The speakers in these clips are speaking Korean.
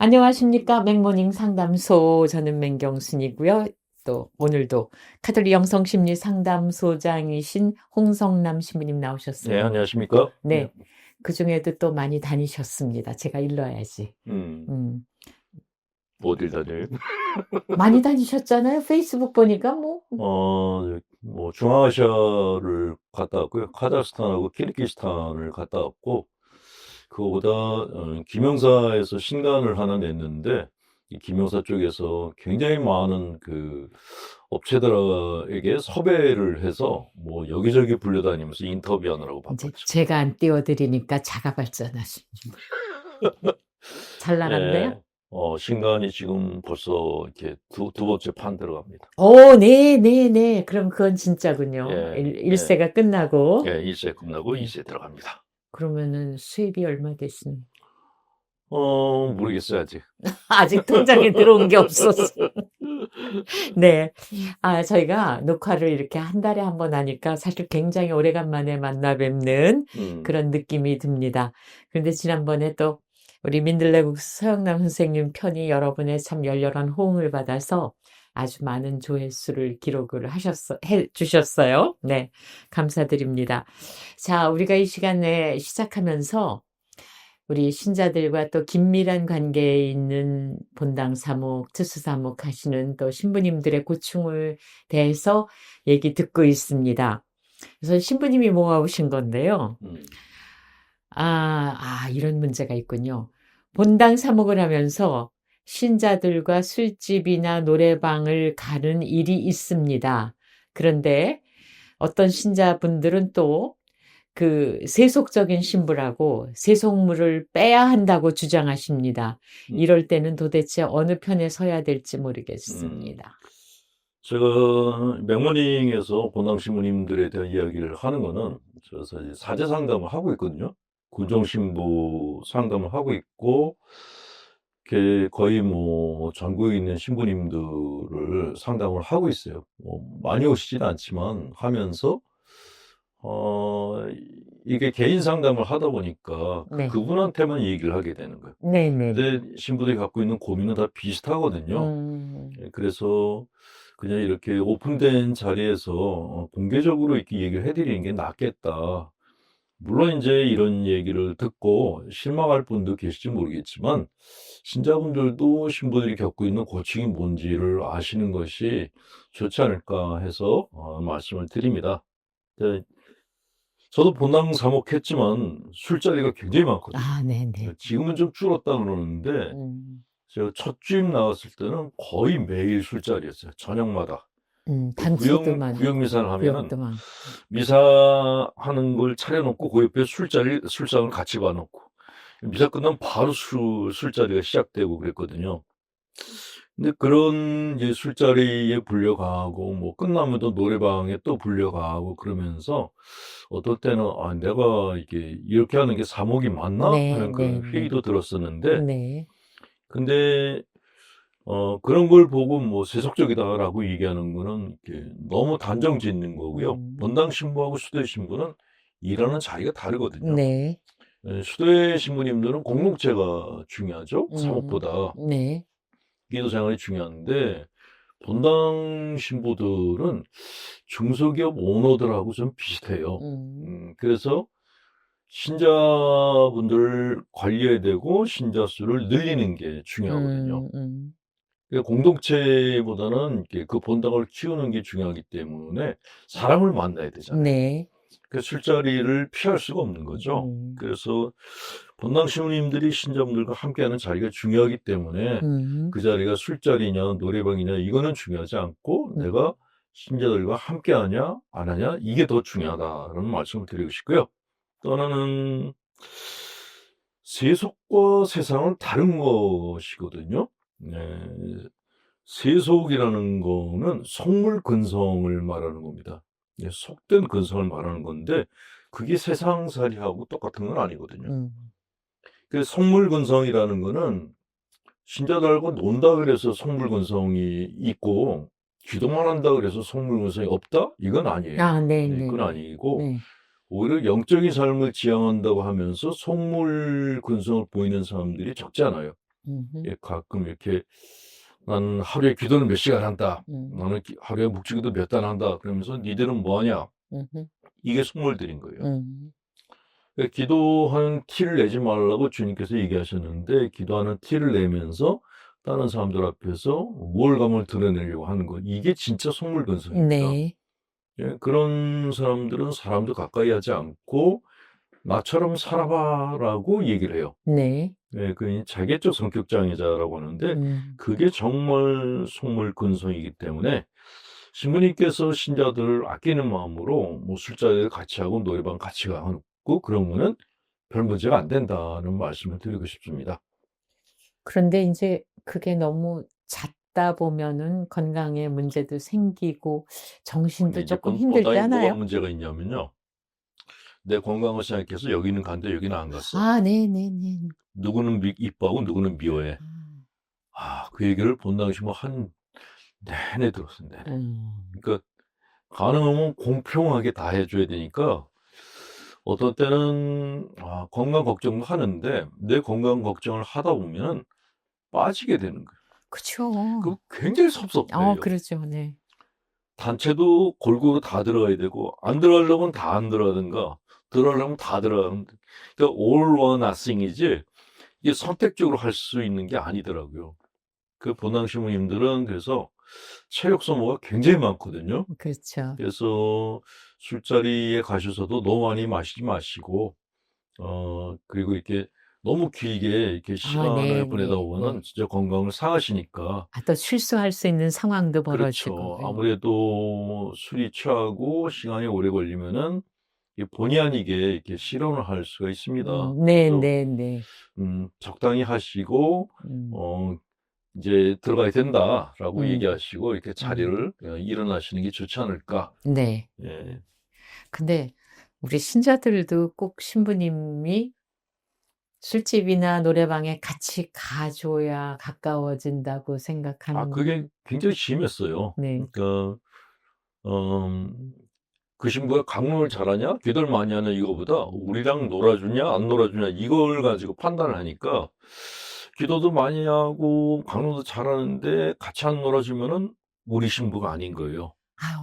안녕하십니까. 맥모닝 상담소. 저는 맹경순이고요. 또 오늘도 카톨릭 영성심리 상담소장이신 홍성남 신부님 네, 나오셨어요. 안녕하십니까? 네. 그중에도 또 많이 다니셨습니다. 제가 일러야지. 음. 어딜 다녀요? 많이 다니셨잖아요. 페이스북 보니까 뭐. 중앙아시아를 갔다 왔고요. 카자흐스탄하고 키르기스탄을 갔다 왔고, 그거보다, 김영사에서 신간을 하나 냈는데, 이 김영사 쪽에서 굉장히 많은 업체들에게 섭외를 해서, 뭐, 여기저기 불려다니면서 인터뷰하느라고 이제 바빴죠. 제가 안 띄워드리니까 자가 발전하시. 잘 나간대요? 예, 신간이 지금 벌써 이렇게 두 번째 판 들어갑니다. 오, 네. 그럼 그건 진짜군요. 예, 예. 1세가 끝나고. 예, 1세 끝나고 네. 2세 들어갑니다. 그러면은 수입이 얼마 되시는? 모르겠어요, 아직. 아직 통장에 들어온 게 없어서. 네. 저희가 녹화를 이렇게 한 달에 한 번 하니까 사실 굉장히 오래간만에 만나 뵙는 그런 느낌이 듭니다. 그런데 지난번에 또 우리 민들레국수 서영남 선생님 편이 여러분의 참 열렬한 호응을 받아서 아주 많은 조회수를 기록을 해 주셨어요. 네. 감사드립니다. 자, 우리가 이 시간에 시작하면서 우리 신자들과 또 긴밀한 관계에 있는 본당 사목, 특수 사목 하시는 또 신부님들의 고충을 대해서 얘기 듣고 있습니다. 그래서 신부님이 모아오신 건데요. 이런 문제가 있군요. 본당 사목을 하면서 신자들과 술집이나 노래방을 가는 일이 있습니다. 그런데 어떤 신자분들은 또 그 세속적인 신부라고 세속물을 빼야 한다고 주장하십니다. 이럴 때는 도대체 어느 편에 서야 될지 모르겠습니다. 제가 맥모닝에서 본당 신부님들에 대한 이야기를 하는 거는 저 사실 사제 상담을 하고 있거든요. 군종 신부 상담을 하고 있고, 거의 뭐 전국에 있는 신부님들을 상담을 하고 있어요. 뭐 많이 오시진 않지만 하면서 이게 개인 상담을 하다 보니까 네. 그분한테만 얘기를 하게 되는 거예요. 네네. 근데 신부들이 갖고 있는 고민은 다 비슷하거든요. 그래서 그냥 이렇게 오픈된 자리에서 공개적으로 이렇게 얘기를 해드리는 게 낫겠다. 물론 이제 이런 얘기를 듣고 실망할 분도 계실지 모르겠지만, 신자분들도 신부들이 겪고 있는 고충이 뭔지를 아시는 것이 좋지 않을까 해서 말씀을 드립니다. 네, 저도 본당 사목했지만 술자리가 굉장히 많거든요. 네네. 지금은 좀 줄었다 그러는데, 제가 첫 주임 나왔을 때는 거의 매일 술자리였어요. 저녁마다. 단지도만, 구역 미사를 하면은 구역도만. 미사하는 걸 차려놓고 그 옆에 술상을 같이 봐놓고 미사 끝나면 바로 술자리가 시작되고 그랬거든요. 근데 그런 이제 술자리에 불려가고 뭐 끝나면 또 노래방에 또 불려가고 그러면서 어떨 때는 내가 이게 이렇게 하는 게 사목이 맞나 하는 그런 회의도 들었었는데, 네. 근데 그런 걸 보고 뭐 세속적이다라고 얘기하는 거는 이렇게 너무 단정 짓는 거고요. 본당 신부하고 수도의 신부는 일하는 자리가 다르거든요. 네. 수도의 신부님들은 공동체가 중요하죠. 사목보다. 네. 기도 생활이 중요한데, 본당 신부들은 중소기업 오너들하고 좀 비슷해요. 그래서 신자분들을 관리해야 되고 신자 수를 늘리는 게 중요하거든요. 그러니까 공동체보다는 이렇게 그 본당을 키우는 게 중요하기 때문에 사람을 만나야 되잖아요. 네. 그 술자리를 피할 수가 없는 거죠. 그래서 본당 신부님들이 신자분들과 함께하는 자리가 중요하기 때문에 그 자리가 술자리냐 노래방이냐 이거는 중요하지 않고 내가 신자들과 함께하냐 안 하냐 이게 더 중요하다라는 말씀을 드리고 싶고요. 또 하나는 세속과 세상은 다른 것이거든요. 네. 세속이라는 거는 속물 근성을 말하는 겁니다. 속된 근성을 말하는 건데 그게 세상살이하고 똑같은 건 아니거든요. 그 속물 근성이라는 거는 신자들하고 논다 그래서 속물 근성이 있고 기도만 한다 그래서 속물 근성이 없다? 이건 아니에요. 네네. 그건 아니고 네. 오히려 영적인 삶을 지향한다고 하면서 속물 근성을 보이는 사람들이 적지 않아요. 음흠. 가끔 이렇게 나는 하루에 기도는 몇 시간 한다. 나는 하루에 묵주기도 몇 단 한다. 그러면서 니들은 뭐 하냐? 음흠. 이게 속물들인 거예요. 음. 그러니까 기도하는 티를 내지 말라고 주님께서 얘기하셨는데 기도하는 티를 내면서 다른 사람들 앞에서 우월감을 드러내려고 하는 것. 이게 진짜 속물근성입니다. 네. 예, 그런 사람들은 사람도 가까이 하지 않고 나처럼 살아봐라고 얘기를 해요. 네. 예, 그 자객적 성격 장애자라고 하는데 음. 그게 정말 속물근성이기 때문에 신부님께서 신자들을 아끼는 마음으로 뭐 술자리를 같이 하고 노래방 같이 가고 그런 거는 별 문제가 안 된다는 말씀을 드리고 싶습니다. 그런데 인제 그게 너무 잦다 보면은 건강에 문제도 생기고 근데 정신도 이제 쪼끔 본당에 뭐가 힘들잖아요. 문제가 있냐면요. 내 건강을 생각해서 여기는 간대 여기는 안 갔어. 아 네네네. 누구는 이뻐하고 누구는 미워해. 그 얘기를 본당에서 뭐 한 내내 들었어요. 내내. 음. 그러니까 가능하면 공평하게 다 해줘야 되니까 어떤 때는 건강 걱정도 하는데 내 건강 걱정을 하다 보면은 빠지게 되는 거예요. 그쵸. 그럼 굉장히 섭섭해요. 그러죠. 네. 단체도 골고루 다 들어가야 되고 안 들어가려면 다 안 들어가든가 들어가려면 다 들어가는 그러니까 all or nothing이지 이게 선택적으로 할 수 있는 게 아니더라고요. 그 본당 신부님들은 그래서 체력 소모가 굉장히 많거든요. 그렇죠. 그래서 술자리에 가셔서도 너무 많이 마시지 마시고 그리고 이렇게 너무 길게 이렇게 시간을 보내다 네네. 보면은 네. 진짜 건강을 상하시니까 또 실수할 수 있는 상황도 벌어지고. 그렇죠. 예. 아무래도 술이 취하고 시간이 오래 걸리면은 이게 본의 아니게 이렇게 실언을 할 수가 있습니다. 그래서 네네네. 적당히 하시고 음. 이제 "들어가야 된다."라고 음. 얘기하시고 이렇게 음. 자리를 일어나시는 게 좋지 않을까. 네. 예. 근데 우리 신자들도 꼭 신부님이 술집이나 노래방에 같이 가 줘야 가까워진다고 생각하는. 그게 굉장히 심했어요. 네. 그러니까 그 신부가 강론을 잘하냐, 기도를 많이 하냐 이거보다 우리랑 놀아주냐, 안 놀아주냐 이걸 가지고 판단을 하니까 기도도 많이 하고 강론도 잘하는데 같이 안 놀아주면은 우리 신부가 아닌 거예요.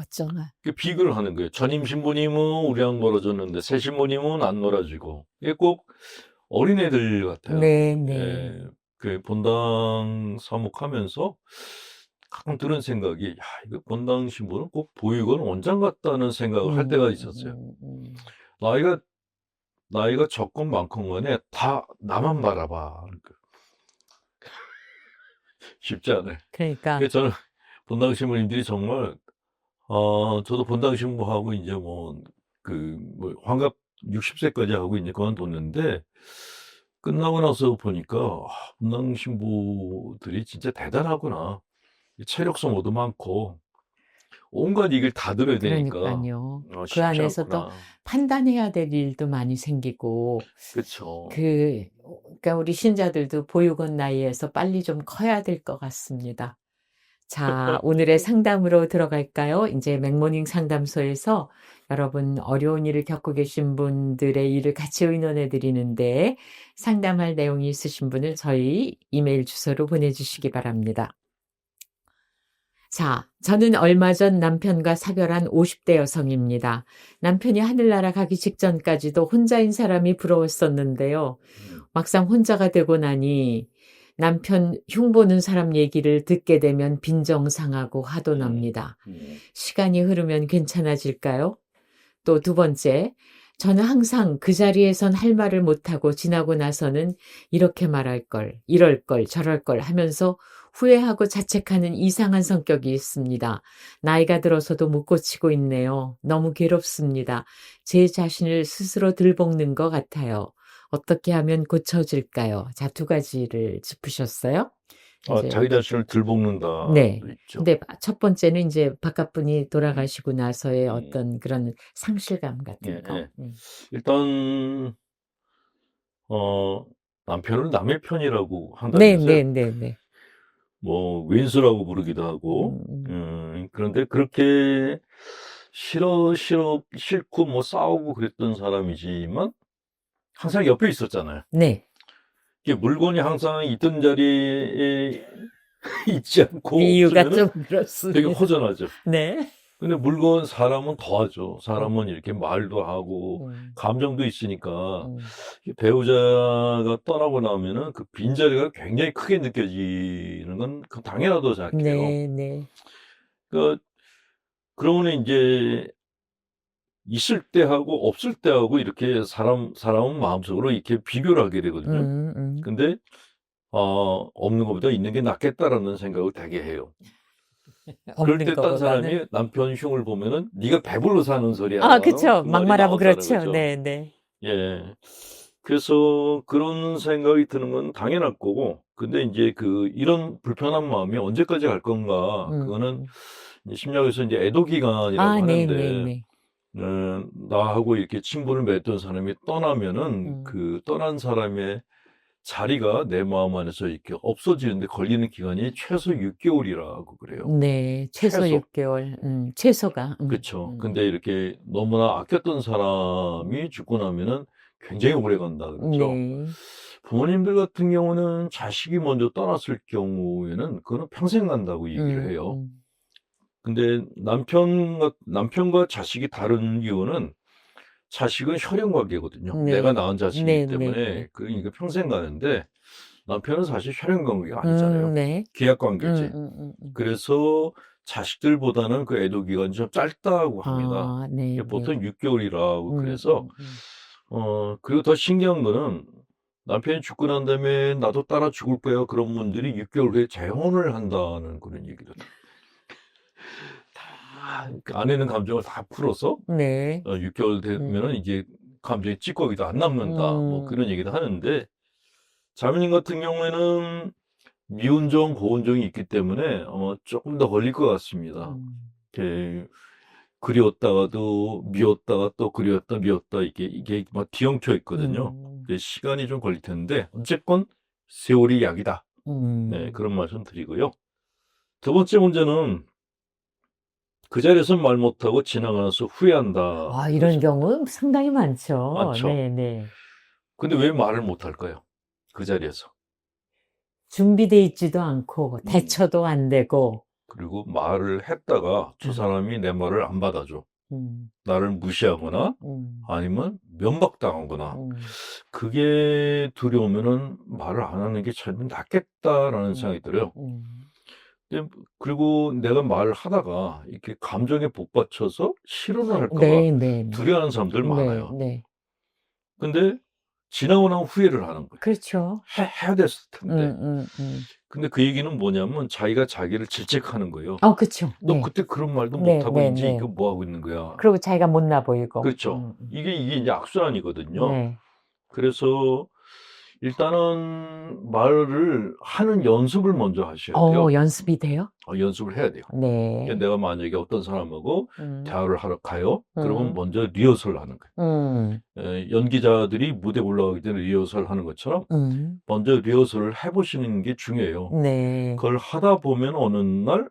어쩌나. 그 비교를 하는 거예요. 전임 신부님은 우리랑 놀아줬는데 새 신부님은 안 놀아주고 이게 꼭 어린애들 같아요. 네네. 예, 그 본당 사목하면서 가끔 드는 생각이 이거 본당 신부는 꼭 보육원 원장 같다는 생각을 할 때가 있었어요. 나이가 적건 많건 간에 다 나만 바라봐. 그러니까 쉽지 않아요. 그러니까 그래서 저는 본당 신부님들이 정말 저도 본당 신부하고 이제 환갑 60세까지 하고 이제 그만뒀는데 끝나고 나서 보니까 본당 신부들이 진짜 대단하구나. 체력 소모도 많고 온갖 얘기를 다 들어야 되니까 그러니깐요. 그 쉽지 안에서 또 않구나. 판단해야 될 일도 많이 생기고 그쵸. 그러니까 우리 신자들도 보육원 나이에서 빨리 좀 커야 될 것 같습니다. 자, 오늘의 상담으로 들어갈까요? 인제 맥모닝 상담소에서 여러분 어려운 일을 겪고 계신 분들의 일을 같이 의논해 드리는데 상담할 내용이 있으신 분은 저희 이메일 주소로 보내주시기 바랍니다. 자, 저는 얼마 전 남편과 사별한 50대 여성입니다. 남편이 하늘나라 가기 직전까지도 혼자인 사람이 부러웠었는데요. 막상 혼자가 되고 나니 남편 흉보는 사람 얘기를 듣게 되면 빈정상하고 화도 납니다. 시간이 흐르면 괜찮아질까요? 또 두 번째, 저는 항상 그 자리에선 할 말을 못하고 지나고 나서는 이렇게 말할 걸, 이럴 걸, 저럴 걸 하면서 후회하고 자책하는 이상한 성격이 있습니다. 나이가 들어서도 못 고치고 있네요. 너무 괴롭습니다. 제 자신을 스스로 들볶는 것 같아요. 어떻게 하면 고쳐질까요? 자, 두 가지를 짚으셨어요. 이제 자기 자신을 들볶는다도 네. 있죠. 근데 첫 번째는 인제 바깥분이 돌아가시고 나서의 음. 어떤 그런 상실감 같은 예, 거. 예. 일단 남편을 남의 편이라고 한다면서요. 네네네네. 왼수라고 부르기도 하고 그런데 그렇게 싫고 싸우고 그랬던 사람이지만 항상 옆에 있었잖아요. 네. 이게 물건이 항상 있던 자리에 있지 않고 비유가 없으면은 좀 되게 그렇습니다. 허전하죠. 네. 근데 사람은 더하죠. 사람은 이렇게 말도 하고 음, 감정도 있으니까 음. 배우자가 떠나고 나면은 그 빈자리가 굉장히 크게 느껴지는 건 그 당연하다고 생각해요. 네, 네. 그러니까 그러면 이제 있을 때하고 없을 때하고 이렇게 사람은 마음속으로 이렇게 비교를 하게 되거든요. 음, 음. 근데 없는 것보다 있는 게 낫겠다라는 생각을 되게 해요. 그럴 없는 때 딴 거보다는. 사람이 남편 흉을 보면은 네가 배불러 사는 소리야. 그쵸. 그 말이 막말하면 나온다는 그렇죠. 거죠. 네, 네. 예. 그래서 그런 생각이 드는 건 당연할 거고, 근데 이제 이런 불편한 마음이 언제까지 갈 건가? 그거는 음. 이제 심리학에서 이제 애도 기간이라고 네, 네, 하는데, 네. 나하고 이렇게 친분을 맺던 사람이 떠나면은 음. 그 떠난 사람의 자리가 내 마음 안에서 이렇게 없어지는데 걸리는 기간이 최소 6개월이라고 그래요. 네, 최소 최소. 6개월. 최소가. 그쵸. 근데 이렇게 너무나 아꼈던 사람이 죽고 나면은 굉장히 오래 간다 그러죠. 네. 부모님들 같은 경우는 자식이 먼저 떠났을 경우에는 그거는 평생 간다고 얘기를 음, 해요. 근데 남편과 자식이 다른 이유는 자식은 혈연 관계거든요. 내가 네. 낳은 자식이기 네, 네, 때문에 네. 그러니까 평생 가는데 남편은 사실 혈연 관계가 아니잖아요. 네. 계약 관계지. 음. 그래서 자식들보다는 그 애도 기간이 좀 짧다고 합니다. 네, 이게 네. 보통 6개월이라고 음, 그래서 음. 그리고 더 신기한 거는 남편이 죽고 난 다음에 나도 따라 죽을 거야 그런 분들이 6개월 후에 재혼을 한다는 그런 얘기를 다그 안에 있는 감정을 다 풀어서 네. 6개월 되면은 음, 이제 감정의 찌꺼기도 안 남는다 뭐 음, 그런 얘기도 하는데 자매님 같은 경우에는 미운정, 고운정이 있기 때문에 조금 더 걸릴 것 같습니다. 음, 이렇게 그리웠다가도 미웠다가 또 그리웠다 미웠다 이게 막 뒤엉켜 있거든요. 음, 이제 시간이 좀 걸릴 텐데 어쨌건 세월이 약이다. 네, 음. 그런 말씀 드리고요. 두 번째 문제는 그 자리에서 말 못하고 지나가면서 후회한다. 이런 그러죠. 경우 상당히 많죠. 많죠. 네, 네. 근데 왜 말을 못할까요? 그 자리에서. 준비돼 있지도 않고, 음, 대처도 안 되고, 그리고 말을 했다가 저 음, 사람이 내 말을 안 받아줘. 음, 나를 무시하거나 음, 아니면 면박당하거나 음, 그게 두려우면은 말을 안 하는 게 참 낫겠다라는 음, 생각이 들어요. 음. 그리고 내가 말을 하다가 이렇게 감정에 복받쳐서 실언을 할까 봐 네, 네, 네. 두려워하는 사람들 네, 많아요. 네. 근데 지나고 나면 후회를 하는 거예요. 그렇죠. 해야 됐을 텐데. 음, 음, 음. 근데 그 얘기는 뭐냐면 자기가 자기를 질책하는 거예요. 그쵸. 너 네. 그때 그런 말도 네, 못하고 네, 이제 네. 이거 뭐 하고 있는 거야. 그리고 자기가 못나 보이고. 그렇죠. 이게 이제 악순환이거든요. 네. 그래서 일단은 말을 하는 연습을 먼저 하셔야 돼요. 연습이 돼요? 연습을 해야 돼요. 네. 그러니까 내가 만약에 어떤 사람하고 음, 대화를 하러 가요. 그러면 음, 먼저 리허설을 하는 거예요. 음, 연기자들이 무대 올라가기 전에 리허설을 하는 것처럼 음. 먼저 리허설을 해보시는 게 중요해요. 네. 그걸 하다 보면 어느 날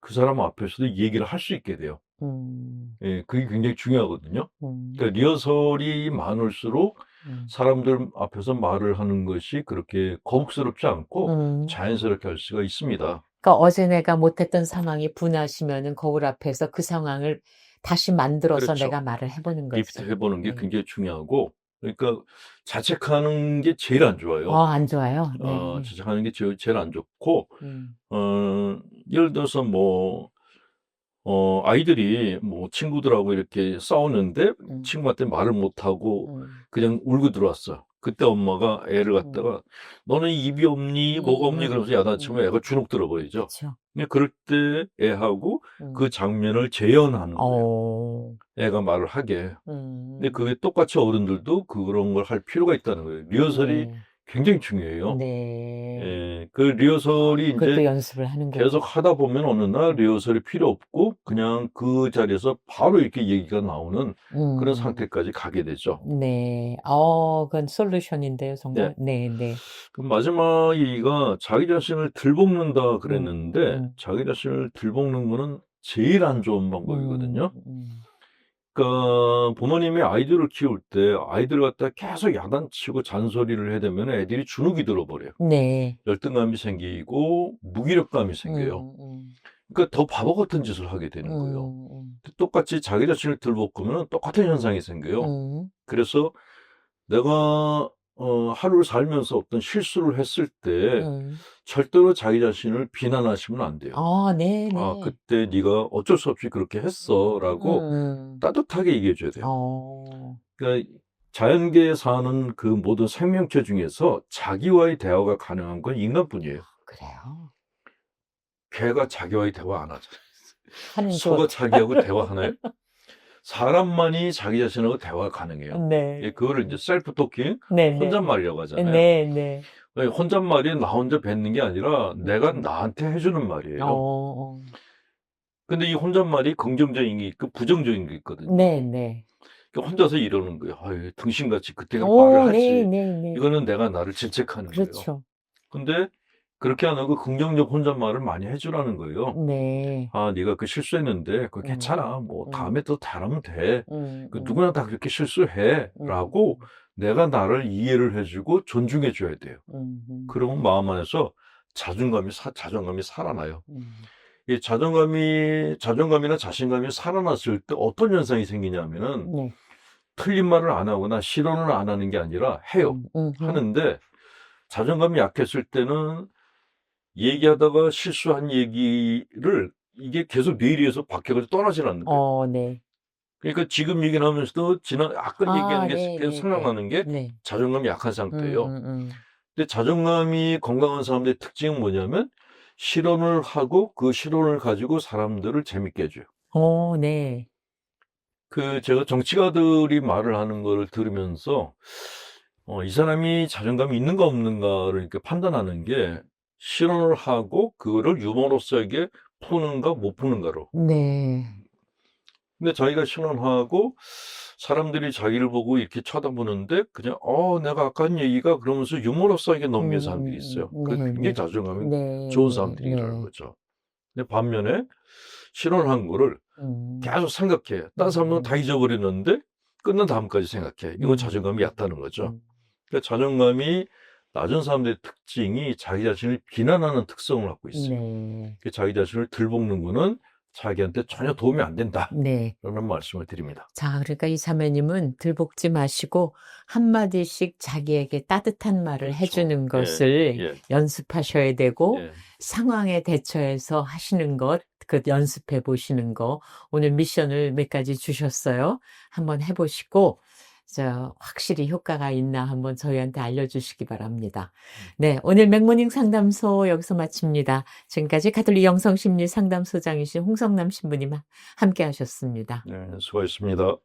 그 사람 앞에서도 얘기를 할 수 있게 돼요. 음, 그게 굉장히 중요하거든요. 음, 그러니까 리허설이 많을수록 음, 사람들 앞에서 말을 하는 것이 그렇게 거북스럽지 않고 음. 자연스럽게 할 수가 있습니다. 그러니까 어제 내가 못했던 상황이 분하시면은 거울 앞에서 그 상황을 다시 만들어서 그렇죠. 내가 말을 해보는 리피트 거죠. 해보는 게 네. 굉장히 중요하고, 그러니까 자책하는 게 제일 안 좋아요. 안 좋아요. 네. 자책하는 게 제일 안 좋고, 음, 예를 들어서 아이들이 뭐 친구들하고 이렇게 싸우는데 음, 친구한테 말을 못하고 음, 그냥 울고 들어왔어. 그때 엄마가 애를 음, 갖다가 너는 입이 없니? 뭐가 없니? 그러면서 야단치면 애가 주눅 들어버리죠. 그쵸. 근데 그럴 때 애하고 음, 그 장면을 재현하는 거예요. 어, 애가 말을 하게. 근데 음, 그게 똑같이 어른들도 그런 걸 할 필요가 있다는 거예요. 리허설이 네. 굉장히 중요해요. 네. 그 리허설이 이제 그것도 연습을 하는군요. 계속 하다 보면 어느 날 리허설이 필요 없고 그냥 그 자리에서 바로 이렇게 얘기가 나오는 그런 음, 상태까지 가게 되죠. 네. 그건 솔루션인데요, 네. 정말. 네, 네. 그 마지막 얘기가 자기 자신을 들볶는다 그랬는데 음, 자기 자신을 들볶는 거는 제일 안 좋은 음, 방법이거든요. 음, 그러니까 부모님이 아이들을 키울 때 아이들 갖다 계속 야단치고 잔소리를 해대면 애들이 주눅이 들어버려요. 네. 열등감이 생기고 무기력감이 생겨요. 그러니까 더 바보 같은 짓을 하게 되는 거예요. 똑같이 자기 자신을 들볶으면 똑같은 현상이 생겨요. 그래서 내가 하루를 살면서 어떤 실수를 했을 때 절대로 자기 자신을 비난하시면 안 돼요. 네네. 그때 네가 어쩔 수 없이 그렇게 했어라고 따뜻하게 얘기해 줘야 돼요. 그러니까 자연계에 사는 그 모든 생명체 중에서 자기와의 대화가 가능한 건 인간뿐이에요. 그래요. 개가 자기와의 대화 안 하잖아요. 하는 소가 자기하고 대화하나요? 사람만이 자기 자신하고 대화가 가능해요. 네. 그거를 이제 셀프 토킹, 네네. 혼잣말이라고 하잖아요. 네네. 혼잣말이 나 혼자 뱉는 게 아니라 내가 나한테 해주는 말이에요. 근데 이 혼잣말이 긍정적인 게 있고 부정적인 게 있거든요. 네네. 그러니까 혼자서 이러는 거예요. 아유, 등신같이 그때가 말을 하지. 네네네. 이거는 내가 나를 질책하는 거예요. 그렇죠. 근데 그렇게 안 하고 긍정적 혼잣말을 많이 해주라는 거예요. 네. 네가 그 실수했는데 그거 괜찮아. 뭐 다음에 또 잘하면 돼. 누구나 다 그렇게 실수해. 라고 내가 나를 이해를 해주고 존중해 줘야 돼요. 그러면 마음 안에서 자존감이 살아나요. 이 자존감이나 자신감이 살아났을 때 어떤 현상이 생기냐면은 네. 틀린 말을 안 하거나 실언을 안 하는 게 아니라 해요. 하는데 자존감이 약했을 때는 얘기하다가 실수한 얘기를 이게 계속 뇌리에서 박혀가지고 떠나질 않는 거예요. 네. 그러니까 지금 얘기를 하면서도 아까 얘기한 게 계속 생각나는 게 네. 자존감이 약한 상태예요. 근데 자존감이 건강한 사람들의 특징은 뭐냐면 실언을 하고 그 실언을 가지고 사람들을 재밌게 해줘요. 네. 제가 정치가들이 말을 하는 거를 들으면서 이 사람이 자존감이 있는가 없는가를 이렇게 판단하는 게 실언을 하고 그거를 유머러스하게 푸는가 못 푸는가로. 네. 근데 자기가 실언하고 사람들이 자기를 보고 이렇게 쳐다보는데 그냥 내가 아까 한 얘기가 그러면서 유머러스하게 넘기는 사람들이 있어요. 그게 굉장히 자존감이 좋은 사람들이라는 거죠. 근데 반면에 실언한 거를 계속 생각해. 다른 사람은 다 잊어버렸는데 끝난 다음까지 생각해. 이건 자존감이 얕다는 거죠. 그러니까 자존감이 낮은 사람들의 특징이 자기 자신을 비난하는 특성을 갖고 있어요. 자기 자신을 들볶는 거는 자기한테 전혀 도움이 안 된다. 네. 그런 말씀을 드립니다. 자, 그러니까 이 자매님은 들볶지 마시고 한마디씩 자기에게 따뜻한 말을 그렇죠. 해주는 것을 예. 연습하셔야 되고 예. 상황에 대처해서 하시는 것, 그 연습해 보시는 거. 오늘 미션을 몇 가지 주셨어요. 한번 해보시고 확실히 효과가 있나 한번 저희한테 알려주시기 바랍니다. 네, 오늘 맥모닝 상담소 여기서 마칩니다. 지금까지 가톨릭 영성심리 상담소장이신 홍성남 신부님 함께 하셨습니다. 네, 수고하셨습니다.